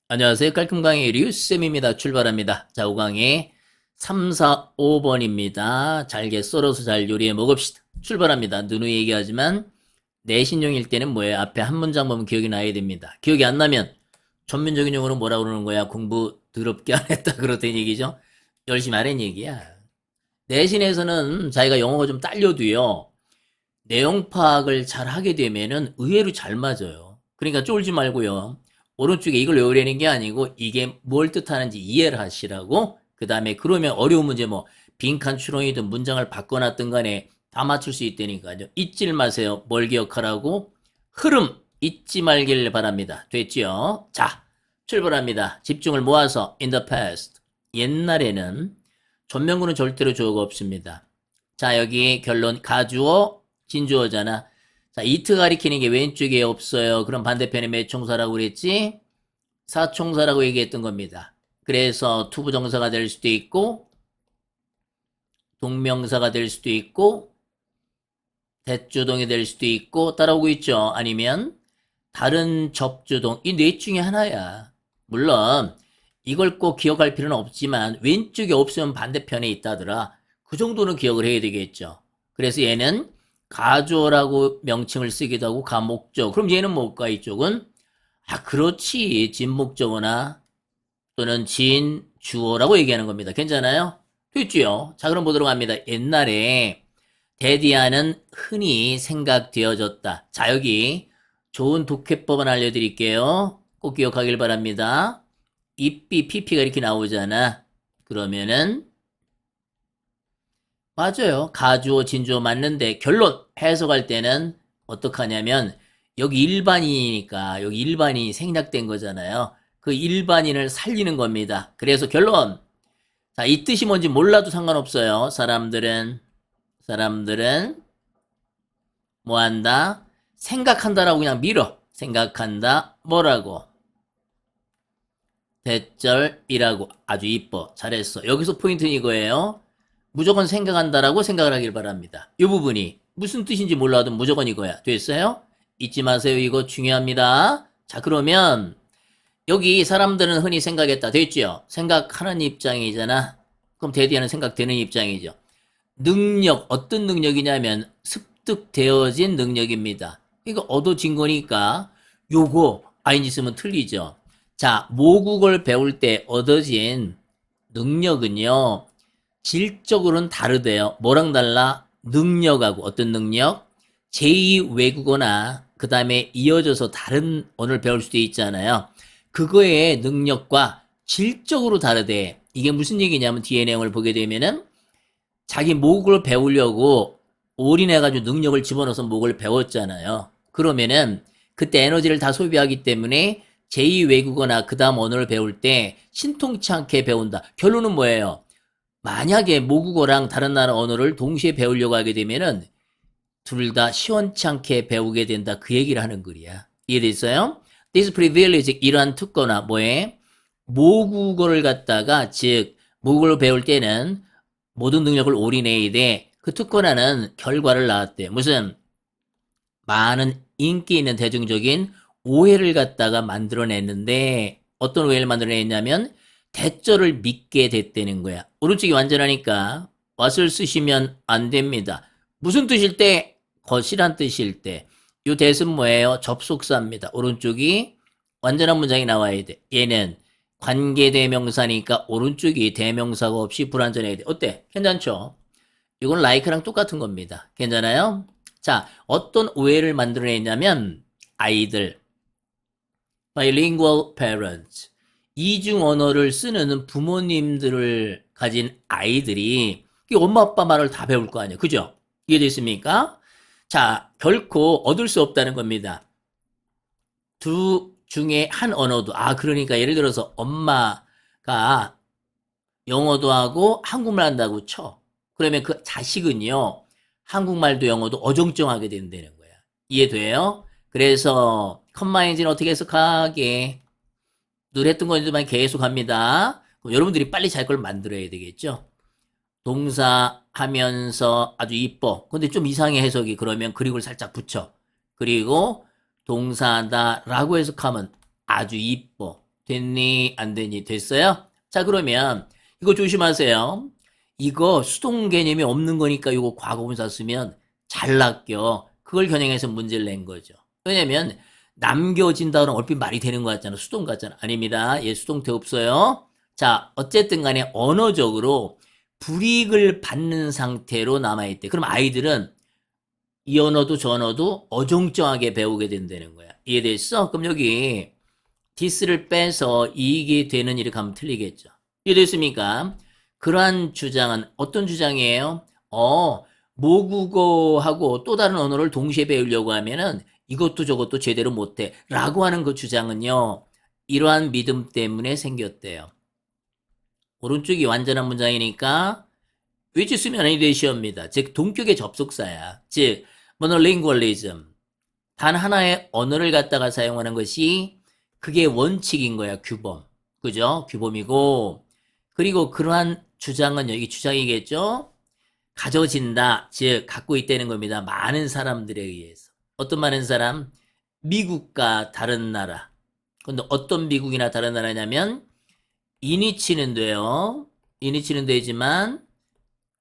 안녕하세요. 깔끔강의 류쌤입니다. 출발합니다. 자, 5강의 3, 4, 5번입니다. 잘게 썰어서 잘 요리해 먹읍시다. 출발합니다. 누누이 얘기하지만 내신용일 때는 뭐예요? 앞에 한 문장 보면 기억이 나야 됩니다. 기억이 안 나면 전문적인 용어로 뭐라 그러는 거야? 공부 더럽게 안 했다 그렇다는 얘기죠. 열심히 하라는 얘기야. 내신에서는 자기가 영어가 좀 딸려도요. 내용 파악을 잘 하게 되면은 의외로 잘 맞아요. 그러니까 쫄지 말고요. 오른쪽에 이걸 외우려는 게 아니고 이게 뭘 뜻하는지 이해를 하시라고. 그 다음에 그러면 어려운 문제 뭐 빈칸 추론이든 문장을 바꿔놨든 간에 다 맞출 수 있다니까요. 잊질 마세요. 뭘 기억하라고? 흐름 잊지 말길 바랍니다. 됐지요? 자, 출발합니다. 집중을 모아서 in the past. 옛날에는 전면구는 절대로 주어가 없습니다. 자, 여기 결론 가주어 진주어잖아. 자, 이트 가리키는 게 왼쪽에 없어요. 그럼 반대편에 몇 총사라고 그랬지? 사총사라고 얘기했던 겁니다. 그래서 투부정사가 될 수도 있고 동명사가 될 수도 있고 대조동이 될 수도 있고 따라오고 있죠. 아니면 다른 접조동 이 넷 중에 하나야. 물론 이걸 꼭 기억할 필요는 없지만 왼쪽에 없으면 반대편에 있다더라. 그 정도는 기억을 해야 되겠죠. 그래서 얘는 가조라고 명칭을 쓰기도 하고 가목적. 그럼 얘는 뭘까 이쪽은? 아 그렇지. 진목적어나 또는 진주어라고 얘기하는 겁니다. 괜찮아요? 됐지요? 자 그럼 보도록 합니다. 옛날에 데디아는 흔히 생각되어졌다. 자 여기 좋은 독해법은 알려드릴게요. 꼭 기억하길 바랍니다. 입비, PP가 이렇게 나오잖아. 그러면은 맞아요. 가주어, 진주어 맞는데 결론 해석할 때는 어떡하냐면 여기 일반인이니까 여기 일반인이 생략된 거잖아요. 그 일반인을 살리는 겁니다. 그래서 결론. 자, 이 뜻이 뭔지 몰라도 상관없어요. 사람들은 뭐 한다? 생각한다라고 그냥 밀어. 생각한다. 뭐라고? 대절이라고. 아주 이뻐. 잘했어. 여기서 포인트는 이거예요. 무조건 생각한다라고 생각을 하길 바랍니다. 이 부분이 무슨 뜻인지 몰라도 무조건 이거야. 됐어요? 잊지 마세요. 이거 중요합니다. 자, 그러면 여기 사람들은 흔히 생각했다. 됐죠? 생각하는 입장이잖아. 그럼 대디하는 생각되는 입장이죠. 능력, 어떤 능력이냐면 습득되어진 능력입니다. 이거 얻어진 거니까 요거 ing 쓰면 틀리죠. 자, 모국어를 배울 때 얻어진 능력은요. 질적으로는 다르대요. 뭐랑 달라? 능력하고 어떤 능력? 제2 외국어나 그 다음에 이어져서 다른 언어를 배울 수도 있잖아요. 그거의 능력과 질적으로 다르대. 이게 무슨 얘기냐면 뒤에 내용을 보게 되면은 자기 목을 배우려고 올인해가지고 능력을 집어넣어서 목을 배웠잖아요. 그러면은 그때 에너지를 다 소비하기 때문에 제2 외국어나 그 다음 언어를 배울 때 신통치 않게 배운다. 결론은 뭐예요? 만약에 모국어랑 다른 나라 언어를 동시에 배우려고 하게 되면은 둘 다 시원치 않게 배우게 된다. 그 얘기를 하는 글이야. 이해됐어요? This privilege 이러한 특권화 뭐에? 모국어를 갖다가 즉 모국어를 배울 때는 모든 능력을 올인해야 돼. 그 특권화는 결과를 낳았대. 무슨 많은 인기 있는 대중적인 오해를 갖다가 만들어냈는데 어떤 오해를 만들어냈냐면 대절을 믿게 됐다는 거야. 오른쪽이 완전하니까 what을 쓰시면 안 됩니다. 무슨 뜻일 때? 것이란 뜻일 때. 이 대은 뭐예요? 접속사입니다. 오른쪽이 완전한 문장이 나와야 돼. 얘는 관계대명사니까 오른쪽이 대명사가 없이 불완전해야 돼. 어때? 괜찮죠? 이건 like랑 똑같은 겁니다. 괜찮아요? 자, 어떤 오해를 만들어냈냐면 아이들, bilingual parents, 이중 언어를 쓰는 부모님들을 가진 아이들이 엄마 아빠 말을 다 배울 거 아니에요. 그죠? 이해됐습니까? 자, 결코 얻을 수 없다는 겁니다. 두 중에 한 언어도 그러니까 예를 들어서 엄마가 영어도 하고 한국말 한다고 쳐. 그러면 그 자식은요. 한국말도 영어도 어정쩡하게 된다는 거야. 이해돼요? 그래서 컴마인즈는 어떻게 해석하게 늘 했던 거지만 계속 합니다. 그럼 여러분들이 빨리 잘 걸 만들어야 되겠죠? 동사 하면서 아주 이뻐. 근데 좀 이상해 해석이. 그러면 그리고를 살짝 붙여. 그리고 동사다 라고 해석하면 아주 이뻐. 됐니? 안 됐니? 됐어요? 자, 그러면 이거 조심하세요. 이거 수동 개념이 없는 거니까 이거 과거분사 쓰면 잘 낚여. 그걸 겨냥해서 문제를 낸 거죠. 왜냐면 남겨진다 그러면 얼핏 말이 되는 거 같잖아. 수동 같잖아. 아닙니다. 얘 수동태 없어요. 자, 어쨌든 간에 언어적으로 불이익을 받는 상태로 남아있대. 그럼 아이들은 이 언어도 저 언어도 어정쩡하게 배우게 된다는 거야. 이해됐어? 그럼 여기 디스를 빼서 이익이 되는 이렇게 하면 틀리겠죠. 이해됐습니까? 그러한 주장은 어떤 주장이에요? 모국어하고 또 다른 언어를 동시에 배우려고 하면은 이것도 저것도 제대로 못해 라고 하는 그 주장은요, 이러한 믿음 때문에 생겼대요. 오른쪽이 완전한 문장이니까 which 쓰면 아니 되시옵니다. 즉 동격의 접속사야. 즉 monolingualism, 단 하나의 언어를 갖다가 사용하는 것이 그게 원칙인 거야. 규범. 그죠? 규범이고, 그리고 그러한 주장은 여기 주장이겠죠? 가져진다. 즉 갖고 있다는 겁니다. 많은 사람들에 의해서. 어떤 많은 사람? 미국과 다른 나라. 근데 어떤 미국이나 다른 나라냐면 인위치는 돼요. 인위치는 되지만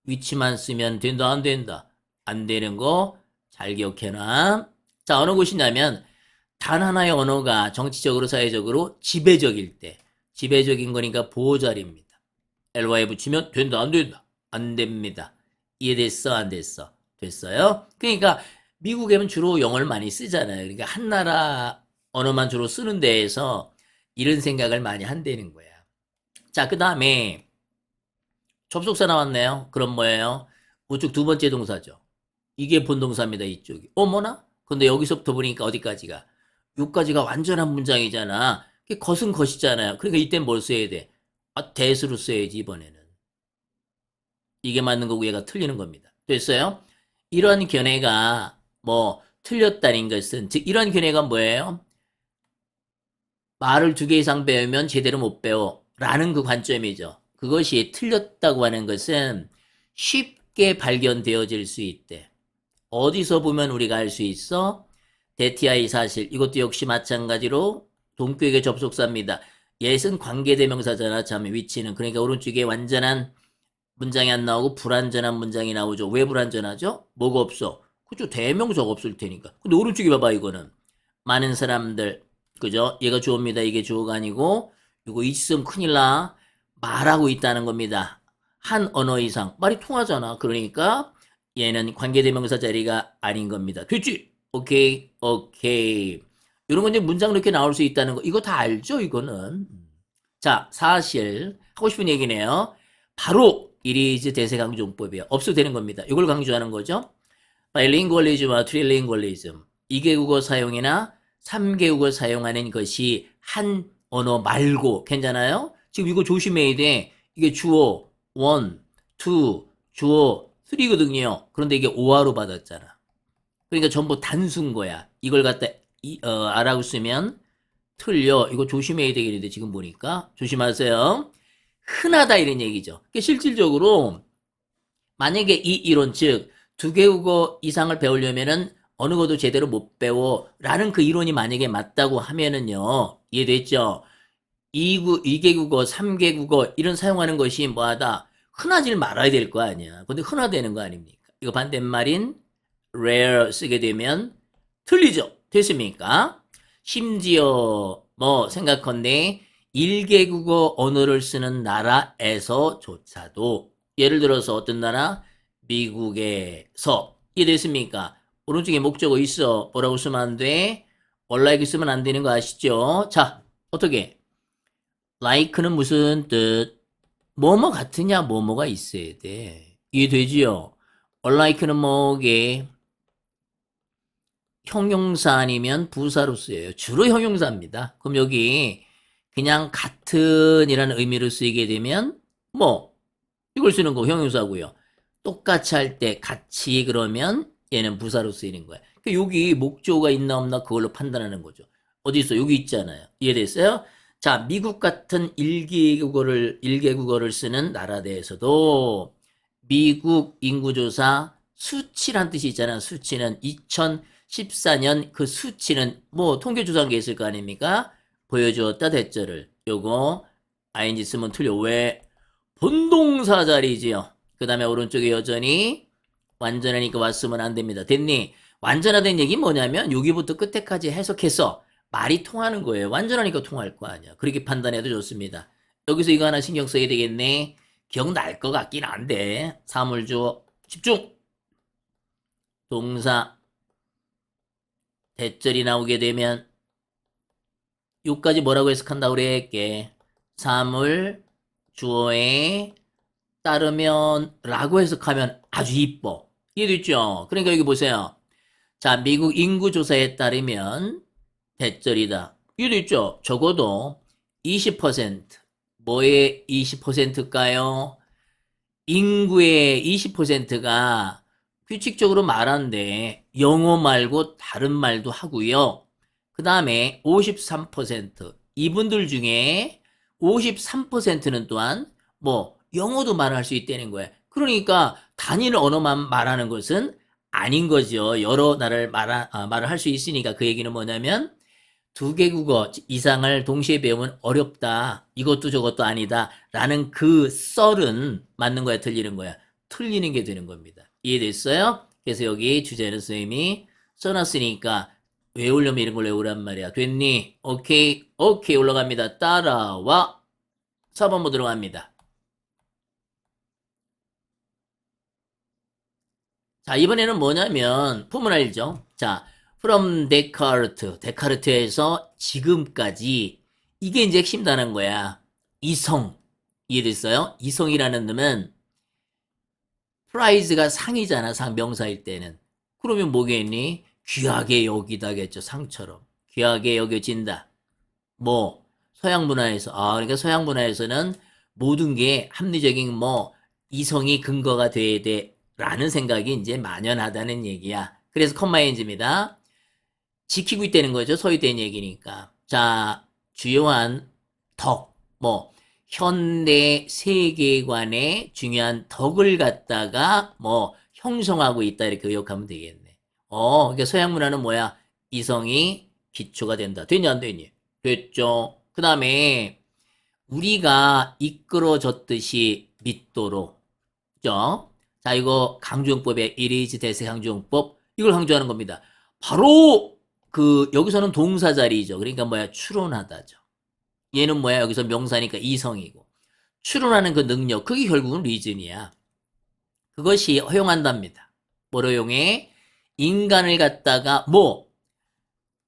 위치만 쓰면 된다 안 된다. 안 되는 거 잘 기억해놔. 자, 어느 곳이냐면 단 하나의 언어가 정치적으로 사회적으로 지배적일 때, 지배적인 거니까 보호자리입니다. ly에 붙이면 된다 안 된다. 안 됩니다. 이해됐어 안 됐어? 됐어요? 그러니까 미국에는 주로 영어를 많이 쓰잖아요. 그러니까 한 나라 언어만 주로 쓰는 데에서 이런 생각을 많이 한다는 거야. 자, 그 다음에 접속사 나왔네요. 그럼 뭐예요? 우측 두 번째 동사죠. 이게 본동사입니다. 이쪽이. 어머나? 근데 여기서부터 보니까 어디까지가? 여기까지가 완전한 문장이잖아. 겉은 겉이잖아요. 그러니까 이땐 뭘 써야 돼? 대수로 써야지 이번에는. 이게 맞는 거고 얘가 틀리는 겁니다. 됐어요? 이런 견해가 뭐 틀렸다는 것은, 즉 이런 견해가 뭐예요? 말을 2개 이상 배우면 제대로 못 배워 라는 그 관점이죠. 그것이 틀렸다고 하는 것은 쉽게 발견되어질 수 있대. 어디서 보면 우리가 알 수 있어? 대티아의 사실. 이것도 역시 마찬가지로 동격의 접속사입니다. 옛은 관계대명사잖아. 참 위치는. 그러니까 오른쪽에 완전한 문장이 안 나오고 불완전한 문장이 나오죠. 왜 불완전하죠? 뭐가 없어? 그죠? 대명사가 없을 테니까. 근데 오른쪽에 봐봐 이거는. 많은 사람들. 그죠? 얘가 주어입니다. 이게 주어가 아니고 이거 있으면 큰일 나. 말하고 있다는 겁니다. 한 언어 이상. 말이 통하잖아. 그러니까 얘는 관계대명사 자리가 아닌 겁니다. 됐지? 오케이, 오케이. 이런 건 이제 문장으로 이렇게 나올 수 있다는 거. 이거 다 알죠? 이거는. 자, 사실 하고 싶은 얘기네요. 바로 이리즈 대세강조용법이에요. 없어도 되는 겁니다. 이걸 강조하는 거죠. 바이링구얼리즘과 트릴링구얼리즘. 2개국어 사용이나 3개국어 사용하는 것이 한 언어 말고 괜찮아요? 지금 이거 조심해야 돼. 이게 주어 1, 2, 주어 3거든요. 그런데 이게 오화로 받았잖아. 그러니까 전부 단수인 거야. 이걸 갖다 아라고 쓰면 틀려. 이거 조심해야 되겠는데 지금 보니까. 조심하세요. 흔하다 이런 얘기죠. 그러니까 실질적으로 만약에 이 이론 즉 2개국어 이상을 배우려면은 어느 것도 제대로 못 배워 라는 그 이론이 만약에 맞다고 하면은요. 이해됐죠? 2개국어, 3개국어 이런 사용하는 것이 뭐하다? 흔하질 말아야 될 거 아니야. 근데 흔하다는 거 아닙니까? 이거 반대말인 rare 쓰게 되면 틀리죠. 됐습니까? 심지어 뭐 생각컨대 1개국어 언어를 쓰는 나라에서조차도 예를 들어서 어떤 나라? 미국에서 이해됐습니까? 오른쪽에 목적어 있어. 뭐라고 쓰면 안 돼? like 쓰면 안 되는 거 아시죠? 자, 어떻게? like는 무슨 뜻? 뭐뭐 같으냐 뭐뭐가 있어야 돼. 이해되지요? unlike는 뭐게? 형용사 아니면 부사로 쓰여요. 주로 형용사입니다. 그럼 여기 그냥 같은 이라는 의미로 쓰이게 되면 뭐 이걸 쓰는 거 형용사고요. 똑같이 할 때 같이 그러면 얘는 부사로 쓰이는 거야. 그러니까 여기 목조가 있나 없나 그걸로 판단하는 거죠. 어디 있어? 여기 있잖아요. 이해됐어요? 자, 미국 같은 1개국어를 쓰는 나라 내에서도 미국 인구조사 수치란 뜻이 있잖아. 수치는 2014년 그 수치는 뭐 통계조사한 게 있을 거 아닙니까? 보여주었다 대절을. 요거 ing 쓰면 틀려. 왜? 본동사 자리지요. 그 다음에 오른쪽에 여전히 완전하니까 왔으면 안 됩니다. 됐니? 완전하다는 얘기 뭐냐면 여기부터 끝에까지 해석해서 말이 통하는 거예요. 완전하니까 통할 거 아니야. 그렇게 판단해도 좋습니다. 여기서 이거 하나 신경 써야 되겠네. 기억날 것 같긴 한데. 사물주어 집중. 동사 대절이 나오게 되면 요까지 뭐라고 해석한다고 그랬게? 사물 주어에 따르면 라고 해석하면 아주 이뻐. 이해됐죠? 그러니까 여기 보세요. 자, 미국 인구조사에 따르면 대절이다. 이해됐죠? 적어도 20%. 뭐의 20%일까요? 인구의 20%가 규칙적으로 말하는데 영어 말고 다른 말도 하고요. 그 다음에 53%. 이분들 중에 53%는 또한 뭐 영어도 말할 수 있다는 거예요. 그러니까 단일 언어만 말하는 것은 아닌 거죠. 여러 나라를 말을 할 수 있으니까 그 얘기는 뭐냐면 두 개 국어 이상을 동시에 배우면 어렵다. 이것도 저것도 아니다. 라는 그 썰은 맞는 거야, 틀리는 거야? 틀리는 게 되는 겁니다. 이해됐어요? 그래서 여기 주제는 선생님이 써놨으니까 외우려면 이런 걸 외우란 말이야. 됐니? 오케이, 오케이 올라갑니다. 따라와. 4번부 들어갑니다. 자, 이번에는 뭐냐면 포문 알죠? 자, from 데카르트, 데카르트에서 지금까지 이게 이제 핵심 단어인 거야. 이성. 이해됐어요? 이성이라는 놈은 프라이즈가 상이잖아, 상 명사일 때는. 그러면 뭐겠니? 귀하게 여기다겠죠, 상처럼. 귀하게 여겨진다. 뭐 서양 문화에서 그러니까 서양 문화에서는 모든 게 합리적인 뭐 이성이 근거가 돼야 돼라는 생각이 이제 만연하다는 얘기야. 그래서 컴마인즈입니다. 지키고 있다는 거죠. 소유된 얘기니까. 자, 주요한 덕, 뭐 현대 세계관의 중요한 덕을 갖다가 뭐 형성하고 있다 이렇게 의역하면 되겠네. 그러니까 서양 문화는 뭐야? 이성이 기초가 된다. 됐냐 안 됐니? 됐죠. 그 다음에 우리가 이끌어졌듯이 믿도록. 그죠? 자, 이거 강조용법의 이리지 대세 강조용법 이걸 강조하는 겁니다. 바로 여기서는 동사 자리죠. 그러니까 뭐야? 추론하다죠. 얘는 뭐야? 여기서 명사니까 이성이고. 추론하는 그 능력, 그게 결국은 리즌이야. 그것이 허용한답니다. 뭐로 허용해? 인간을 갖다가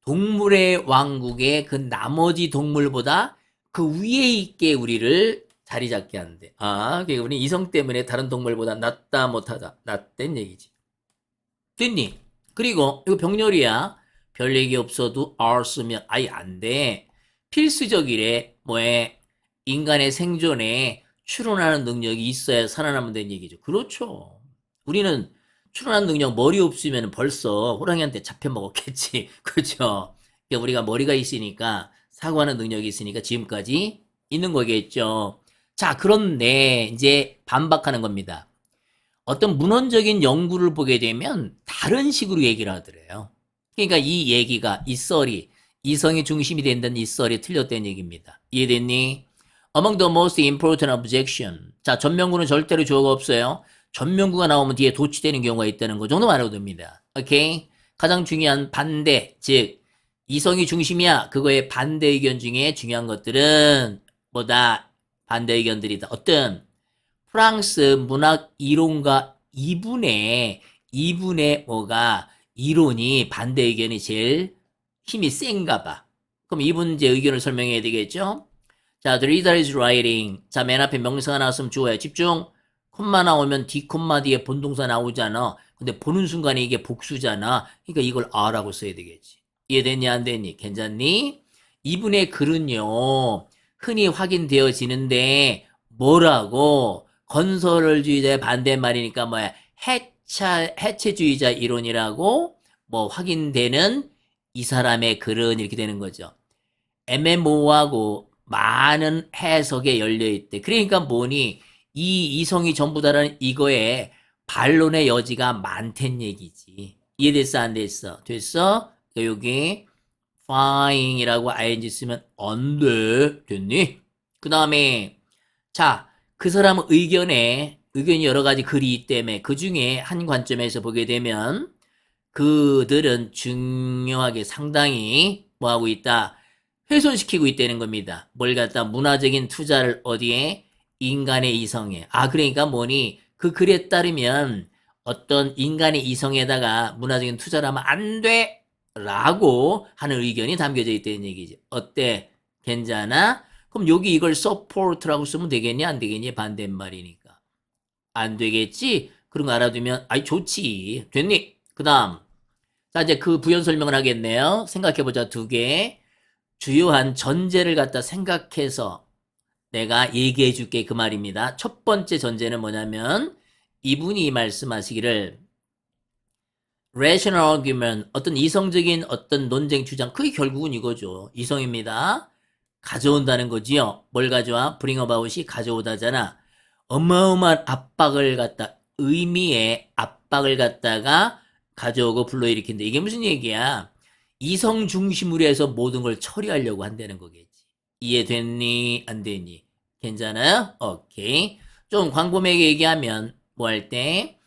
동물의 왕국의 그 나머지 동물보다 그 위에 있게 우리를 자리 잡게 하는데. 그러니까 우리 이성 때문에 다른 동물보다 낫다 못하다. 낫된 얘기지. 됐니? 그리고 이거 병렬이야. 별 얘기 없어도 R 쓰면 아예 안 돼. 필수적이래. 뭐에? 인간의 생존에 추론하는 능력이 있어야 살아남는 된 얘기죠. 그렇죠. 우리는 추론하는 능력 머리 없으면 벌써 호랑이한테 잡혀먹었겠지. 그렇죠. 그러니까 우리가 머리가 있으니까 사고하는 능력이 있으니까 지금까지 있는 거겠죠. 자, 그런데 이제 반박하는 겁니다. 어떤 문헌적인 연구를 보게 되면 다른 식으로 얘기를 하더래요. 그러니까 이 얘기가, 이 썰이 이성이 중심이 된다는 이 썰이 틀렸다는 얘기입니다. 이해됐니? Among the most important objection. 자, 전명구는 절대로 주어가 없어요. 전명구가 나오면 뒤에 도치되는 경우가 있다는 거 정도 말해도 됩니다. 오케이? 가장 중요한 반대, 즉 이성이 중심이야. 그거의 반대 의견 중에 중요한 것들은 뭐다? 반대 의견들이다. 어떤 프랑스 문학 이론가 2분의 뭐가 이론이 반대 의견이 제일 힘이 센가 봐. 그럼 이분 이제 의견을 설명해야 되겠죠? 자, the reader is writing. 자, 맨 앞에 명사가 나왔으면 주어야. 집중. 콤마 나오면 뒤 콤마 뒤에 본동사 나오잖아. 근데 보는 순간에 이게 복수잖아. 그러니까 이걸 R라고 써야 되겠지. 이해됐니 안 됐니? 괜찮니? 이분의 글은요. 흔히 확인되어지는데 뭐라고? 건설주의자의 반대말이니까 뭐야? 해체주의자 이론이라고 뭐 확인되는 이 사람의 글은 이렇게 되는 거죠. 애매모호하고 많은 해석에 열려있대. 그러니까 뭐니? 이 이성이 전부 다라는 이거에 반론의 여지가 많단 얘기지. 이해됐어 안 됐어? 됐어? 여기 flying이라고 ing 쓰면 안 돼. 됐니? 그 다음에 자, 그 사람 의견이 여러 가지 글이 있기 때문에 그 중에 한 관점에서 보게 되면 그들은 중요하게 상당히 뭐하고 있다? 훼손시키고 있다는 겁니다. 뭘 갖다 문화적인 투자를 어디에? 인간의 이성에. 그러니까 뭐니? 그 글에 따르면 어떤 인간의 이성에다가 문화적인 투자를 하면 안 돼! 라고 하는 의견이 담겨져 있다는 얘기지. 어때? 괜찮아? 그럼 여기 이걸 support라고 쓰면 되겠니? 안 되겠니? 반대말이니까. 안 되겠지? 그런 거 알아두면, 아이, 좋지. 됐니? 그 다음. 자, 이제 그 부연 설명을 하겠네요. 생각해보자, 두 개. 주요한 전제를 갖다 생각해서 내가 얘기해 줄게 그 말입니다. 첫 번째 전제는 뭐냐면 이분이 말씀하시기를 rational argument, 어떤 이성적인 어떤 논쟁 주장, 그게 결국은 이거죠. 이성입니다. 가져온다는 거지요. 뭘 가져와? bring about이 가져오다잖아. 어마어마한 압박을 갖다, 의미의 압박을 갖다가 가져오고 불러일으킨다. 이게 무슨 얘기야? 이성 중심으로 해서 모든 걸 처리하려고 한다는 거겠지. 이해됐니? 안 됐니? 괜찮아요? 오케이. 좀 광범위하게 얘기하면 뭐 할 때?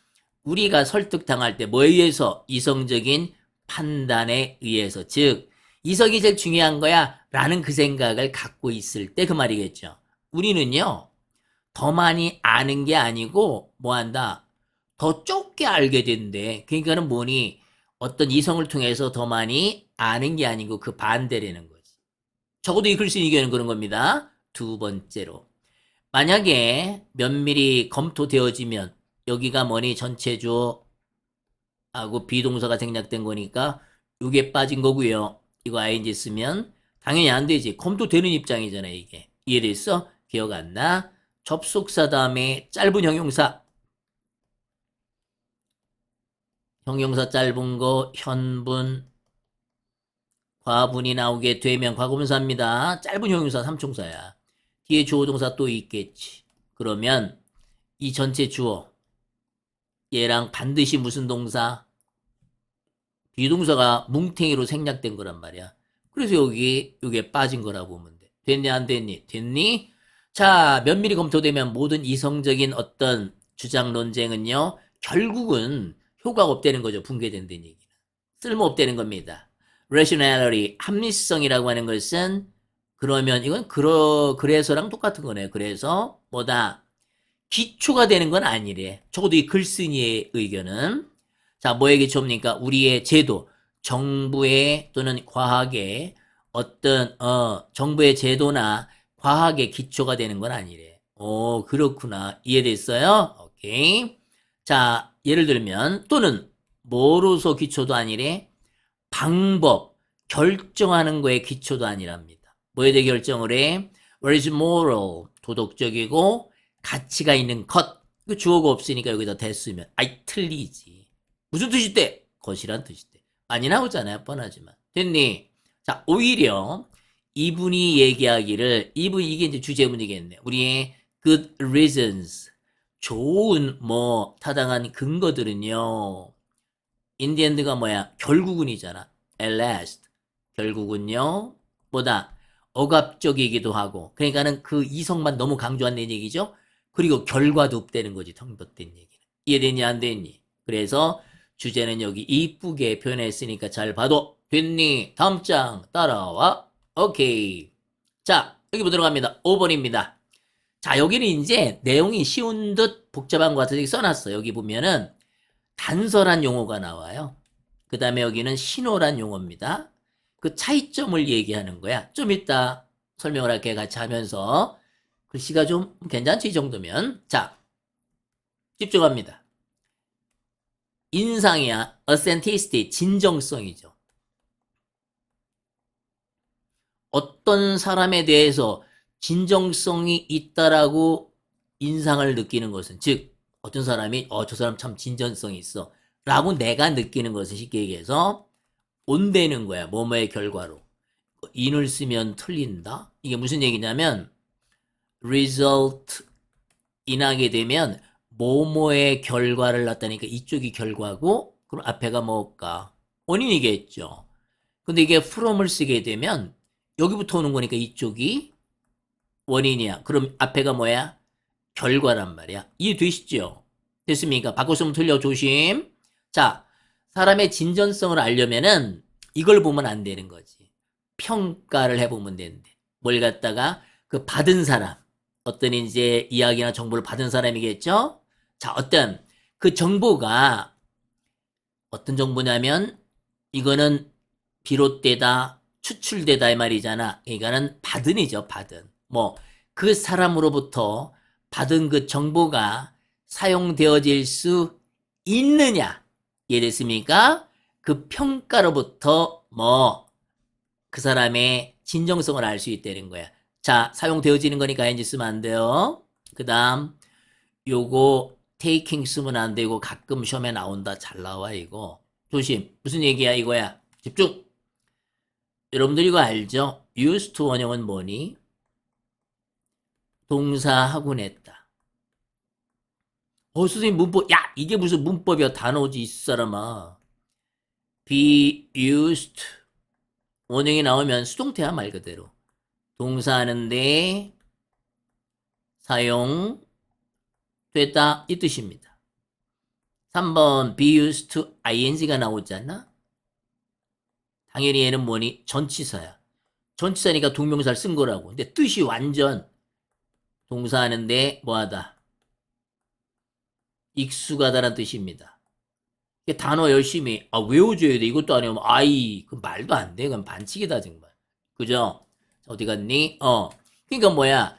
우리가 설득당할 때 뭐에 의해서? 이성적인 판단에 의해서. 즉 이성이 제일 중요한 거야 라는 그 생각을 갖고 있을 때 그 말이겠죠. 우리는요 더 많이 아는 게 아니고 뭐 한다? 더 좁게 알게 된대. 그러니까는 뭐니? 어떤 이성을 통해서 더 많이 아는 게 아니고 그 반대라는 거지. 적어도 이 글쓴이 의견은 그런 겁니다. 두 번째로. 만약에 면밀히 검토되어지면 여기가 뭐니? 전체 주어하고 비동사가 생략된 거니까 이게 빠진 거고요. 이거 ing 쓰면 당연히 안 되지. 검토되는 입장이잖아 이게. 이해됐어? 기억 안 나? 접속사 다음에 짧은 형용사. 형용사 짧은 거 현분 과분이 나오게 되면 과거분사입니다. 짧은 형용사 삼총사야. 뒤에 주어 동사 또 있겠지. 그러면 이 전체 주어 얘랑 반드시 무슨 동사? 비동사가 뭉탱이로 생략된 거란 말이야. 그래서 여기 이게 빠진 거라고 보면 돼. 됐니 안 됐니? 됐니? 자, 면밀히 검토되면 모든 이성적인 어떤 주장 논쟁은요. 결국은 효과가 없다는 거죠. 붕괴된다는 얘기는. 쓸모없다는 겁니다. rationality, 합리성이라고 하는 것은 그러면 이건 그래서랑 똑같은 거네요. 그래서 뭐다? 기초가 되는 건 아니래. 적어도 이 글쓴이의 의견은. 자, 뭐의 기초입니까? 우리의 제도, 정부의 또는 과학의 어떤 정부의 제도나 과학의 기초가 되는 건 아니래. 오, 그렇구나. 이해됐어요? 오케이. 자, 예를 들면 또는 뭐로서 기초도 아니래? 방법, 결정하는 거에 기초도 아니랍니다. 뭐에 대해 결정을 해? What is moral? 도덕적이고 가치가 있는 것. 그 주어가 없으니까 여기다 대쓰면 아이 틀리지. 무슨 뜻이 돼? 것이란 뜻이 돼. 많이 나오잖아요. 뻔하지만. 됐니? 자, 오히려 이분이 얘기하기를 이게 이제 주제 문제겠네. 우리의 good reasons. 좋은 뭐 타당한 근거들은요. 인디엔드가 뭐야? 결국은이잖아. at last. 결국은요. 뭐다? 억압적이기도 하고. 그러니까는 그 이성만 너무 강조한다는 얘기죠. 그리고 결과도 없다는 거지. 텅벅된 얘기는. 이해됐니 안 됐니? 그래서 주제는 여기 이쁘게 표현했으니까 잘 봐도 됐니? 다음 장 따라와. 오케이. 자, 여기 보도록 합니다. 5번입니다. 자, 여기는 이제 내용이 쉬운 듯 복잡한 것 같아서 써놨어. 여기 보면은 단서란 용어가 나와요. 그 다음에 여기는 신호란 용어입니다. 그 차이점을 얘기하는 거야. 좀 이따 설명을 할게 같이 하면서. 글씨가 좀 괜찮지 이 정도면. 자, 집중합니다. 인상이야. authenticity, 진정성이죠. 어떤 사람에 대해서 진정성이 있다라고 인상을 느끼는 것은 즉 어떤 사람이 저 사람 참 진정성이 있어 라고 내가 느끼는 것은 쉽게 얘기해서 온다는 거야. 뭐뭐의 결과로. 인을 쓰면 틀린다? 이게 무슨 얘기냐면 result 인하게 되면 뭐뭐의 결과를 낳다니까 이쪽이 결과고 그럼 앞에가 뭘까? 원인이겠죠. 근데 이게 from을 쓰게 되면 여기부터 오는 거니까 이쪽이 원인이야. 그럼 앞에가 뭐야? 결과란 말이야. 이해되시죠? 됐습니까? 바꿔쓰면 틀려. 조심. 자, 사람의 진전성을 알려면은 이걸 보면 안 되는 거지. 평가를 해보면 되는데. 뭘 갖다가 그 받은 사람, 어떤 이제 이야기나 정보를 받은 사람이겠죠? 자, 어떤 그 정보가 어떤 정보냐면 이거는 비롯되다, 추출되다 이 말이잖아. 그러니까는 받은이죠, 받은. 뭐 그 사람으로부터 받은 그 정보가 사용되어질 수 있느냐? 이해됐습니까? 그 평가로부터 뭐 그 사람의 진정성을 알 수 있다는 거야. 자, 사용되어지는 거니까 ing 쓰면 안 돼요. 그 다음 요거 taking 쓰면 안 되고 가끔 시험에 나온다. 잘 나와 이거. 조심. 무슨 얘기야 이거야. 집중. 여러분들 이거 알죠? used to 원형은 뭐니? 동사하고 냈다. 선생님 문법, 야 이게 무슨 문법이야. 단어지 이 사람아. be used 원형이 나오면 수동태야 말 그대로. 동사하는데 사용됐다 이 뜻입니다. 3번 be used to ing가 나오잖아. 당연히 얘는 뭐니? 전치사야. 전치사니까 동명사를 쓴 거라고. 근데 뜻이 완전 동사하는데 뭐하다? 익숙하다는 뜻입니다. 단어 열심히 외워줘야 돼. 이것도 안 외우면 그 말도 안 돼. 그건 반칙이다 정말. 그죠? 어디 갔니? 그러니까 뭐야?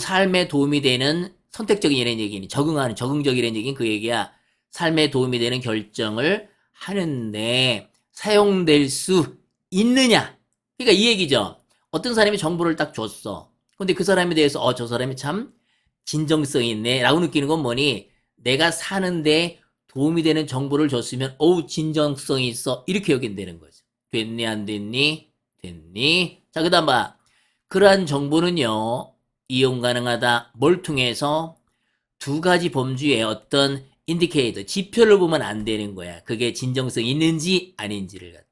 삶에 도움이 되는 선택적인 이런 얘기니. 적응적이라는 얘기는 그 얘기야. 삶에 도움이 되는 결정을 하는데 사용될 수 있느냐? 그러니까 이 얘기죠. 어떤 사람이 정보를 딱 줬어. 근데 그 사람에 대해서 저 사람이 참 진정성이 있네 라고 느끼는 건 뭐니? 내가 사는데 도움이 되는 정보를 줬으면 진정성이 있어 이렇게 여긴다는 거죠. 됐니 안 됐니? 됐니? 자, 그 다음 봐. 그러한 정보는요 이용 가능하다. 뭘 통해서? 두 가지 범주의 어떤 인디케이터, 지표를 보면 안 되는 거야. 그게 진정성이 있는지 아닌지를 갖다.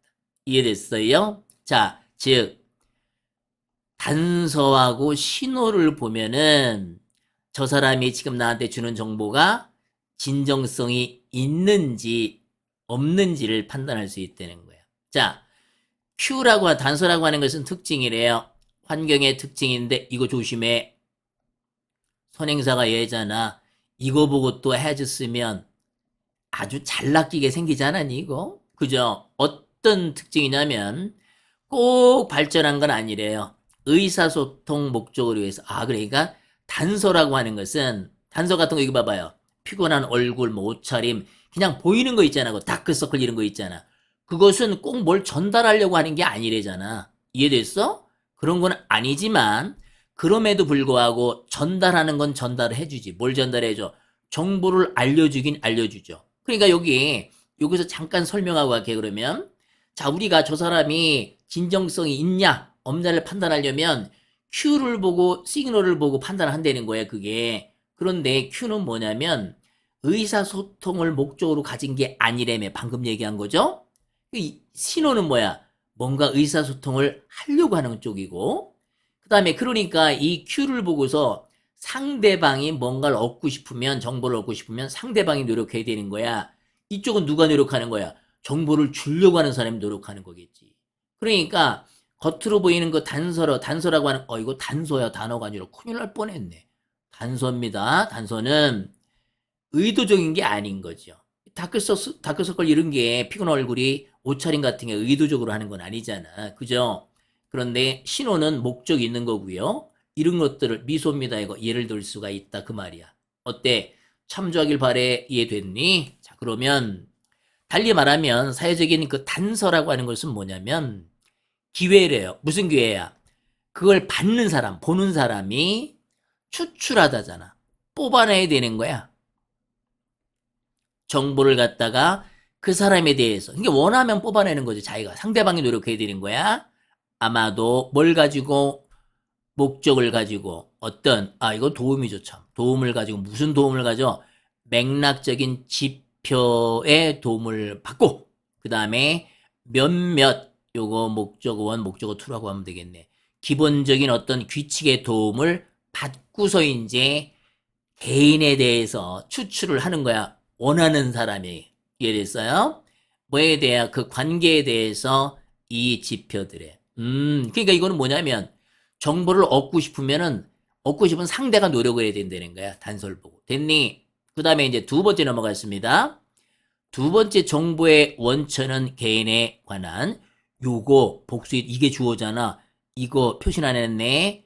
이해됐어요? 자, 즉 단서하고 신호를 보면은 저 사람이 지금 나한테 주는 정보가 진정성이 있는지 없는지를 판단할 수 있다는 거야. 자, 단서라고 하는 것은 특징이래요. 환경의 특징인데 이거 조심해. 선행사가 얘잖아. 이거 보고 또 has 쓰면 아주 잘 낚이게 생기지 않았니 이거? 그죠? 어떤 특징이냐면 꼭 발전한 건 아니래요. 의사소통 목적을 위해서. 그러니까 단서라고 하는 것은 단서 같은 거 이거 봐봐요. 피곤한 얼굴, 옷차림, 그냥 보이는 거 있잖아. 그 다크서클 이런 거 있잖아. 그것은 꼭 뭘 전달하려고 하는 게 아니래잖아. 이해됐어? 그런 건 아니지만 그럼에도 불구하고 전달하는 건 전달을 해주지. 뭘 전달해줘? 정보를 알려주긴 알려주죠. 그러니까 여기서 잠깐 설명하고 갈게. 그러면 자, 우리가 저 사람이 진정성이 있냐 없냐를 판단하려면 Q를 보고 시그널을 보고 판단을 한다는 거야. 그게. 그런데 Q는 뭐냐면 의사소통을 목적으로 가진 게 아니라며. 방금 얘기한 거죠. 이 신호는 뭐야? 뭔가 의사소통을 하려고 하는 쪽이고, 그 다음에 그러니까 이 Q를 보고서 상대방이 뭔가를 얻고 싶으면, 정보를 얻고 싶으면 상대방이 노력해야 되는 거야. 이쪽은 누가 노력하는 거야? 정보를 주려고 하는 사람이 노력하는 거겠지. 그러니까 겉으로 보이는 그 단서라고 하는 이거 단서야 단어가 아니라 큰일 날 뻔했네. 단서입니다. 단서는 의도적인 게 아닌 거죠. 다크서클 이런 게 피곤한 얼굴이 옷차림 같은 게 의도적으로 하는 건 아니잖아. 그죠? 그런데 신호는 목적이 있는 거고요. 이런 것들을 미소입니다. 이거 예를 들 수가 있다. 그 말이야. 어때? 참조하길 바래. 이해됐니? 자, 그러면 달리 말하면 사회적인 그 단서라고 하는 것은 뭐냐면 기회래요. 무슨 기회야? 그걸 받는 사람, 보는 사람이 추출하다잖아. 뽑아내야 되는 거야. 정보를 갖다가 그 사람에 대해서. 그러니까 원하면 뽑아내는 거지. 자기가. 상대방이 노력해야 되는 거야. 아마도 뭘 가지고? 목적을 가지고 이거 도움이죠 참. 도움을 가지고 무슨 도움을 가져? 맥락적인 지표의 도움을 받고 그 다음에 몇몇 요거 목적어 1, 목적어 2라고 하면 되겠네. 기본적인 어떤 규칙의 도움을 받고서 이제 개인에 대해서 추출을 하는 거야. 원하는 사람이. 이해됐어요? 뭐에 대한 그 관계에 대해서 이 지표들에. 그러니까 이거는 뭐냐면 정보를 얻고 싶으면은 얻고 싶은 상대가 노력을 해야 된다는 거야. 단서를 보고. 됐니? 그 다음에 이제 두 번째 넘어갔습니다. 두 번째 정보의 원천은 개인에 관한 요거 복수입 이게 주어잖아. 이거 표시 안 했네.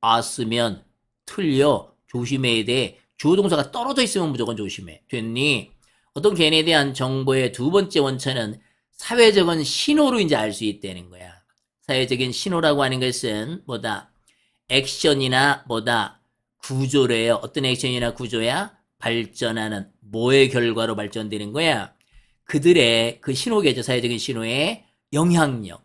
아 쓰면 틀려. 조심해야 돼. 주어 동사가 떨어져 있으면 무조건 조심해. 됐니? 어떤 개인에 대한 정보의 두 번째 원천은 사회적인 신호로 이제 알 수 있다는 거야. 사회적인 신호라고 하는 것은 뭐다? 액션이나 뭐다? 구조래요. 어떤 액션이나 구조야? 발전하는 뭐의 결과로 발전되는 거야? 그들의 그 신호계죠. 사회적인 신호의 영향력.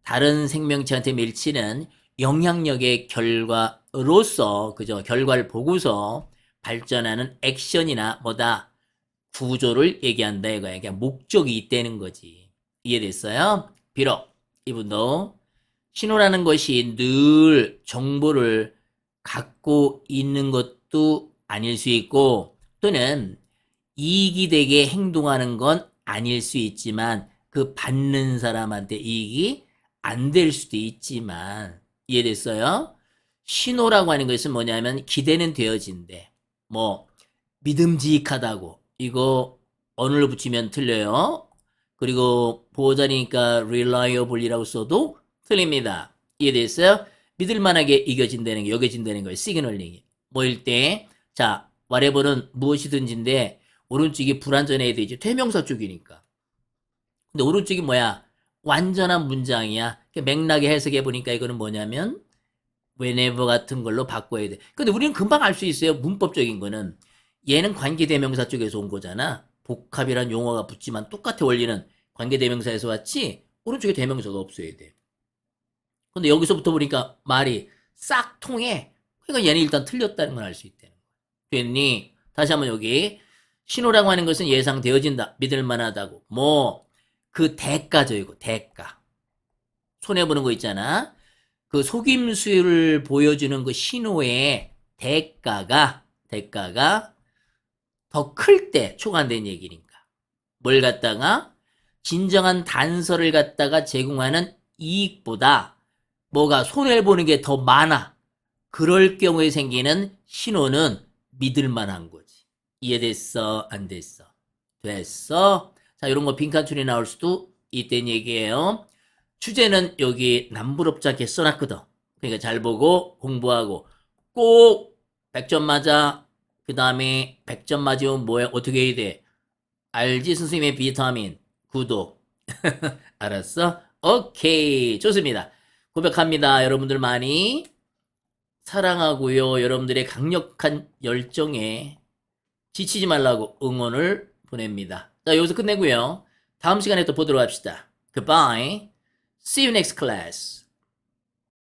다른 생명체한테 밀치는 영향력의 결과로서 그죠? 결과를 보고서 발전하는 액션이나 뭐다? 구조를 얘기한다 이거야. 그러니까 목적이 있다는 거지. 이해됐어요? 비록 이분도 신호라는 것이 늘 정보를 갖고 있는 것도 아닐 수 있고 또는 이익이 되게 행동하는 건 아닐 수 있지만 그 받는 사람한테 이익이 안 될 수도 있지만 이해됐어요? 신호라고 하는 것은 뭐냐면 기대는 되어진대. 뭐 믿음직하다고 이거 언어를 붙이면 틀려요. 그리고 보호자니까 reliable이라고 써도 틀립니다. 이해됐어요? 믿을만하게 이겨진다는 게 여겨진다는 거예요. 시그널링이. 뭐일 때? 자, whatever는 무엇이든지인데 오른쪽이 불완전해야 되지. 대명사 쪽이니까. 근데 오른쪽이 뭐야? 완전한 문장이야. 맥락에 해석해 보니까 이거는 뭐냐면 whenever 같은 걸로 바꿔야 돼. 근데 우리는 금방 알 수 있어요. 문법적인 거는. 얘는 관계대명사 쪽에서 온 거잖아. 복합이란 용어가 붙지만 똑같아 원리는 관계대명사에서 왔지 오른쪽에 대명사가 없어야 돼. 근데 여기서부터 보니까 말이 싹 통해. 그러니까 얘는 일단 틀렸다는 걸 알 수 있다는 거야. 됐니? 다시 한번 여기 신호라고 하는 것은 예상되어진다. 믿을만하다고. 뭐 그 대가죠 이거. 대가. 손해보는 거 있잖아. 그 속임수를 보여주는 그 신호의 대가가 더 클 때 초과된 얘기니까. 뭘 갖다가 진정한 단서를 갖다가 제공하는 이익보다 뭐가 손해보는 게 더 많아. 그럴 경우에 생기는 신호는 믿을 만한 거지. 이해됐어? 안 됐어? 됐어? 자, 이런 거 빈칸줄이 나올 수도 있다는 얘기예요. 주제는 여기 남부럽자게 써놨거든. 그러니까 잘 보고 공부하고 꼭 100점 맞아. 그 다음에 100점 맞으면 뭐야? 어떻게 해야 돼? 알지? 선생님의 비타민 구독. 알았어? 오케이. 좋습니다. 고백합니다. 여러분들 많이 사랑하고요. 여러분들의 강력한 열정에 지치지 말라고 응원을 보냅니다. 자, 여기서 끝내고요. 다음 시간에 또 보도록 합시다. Goodbye. See you next class.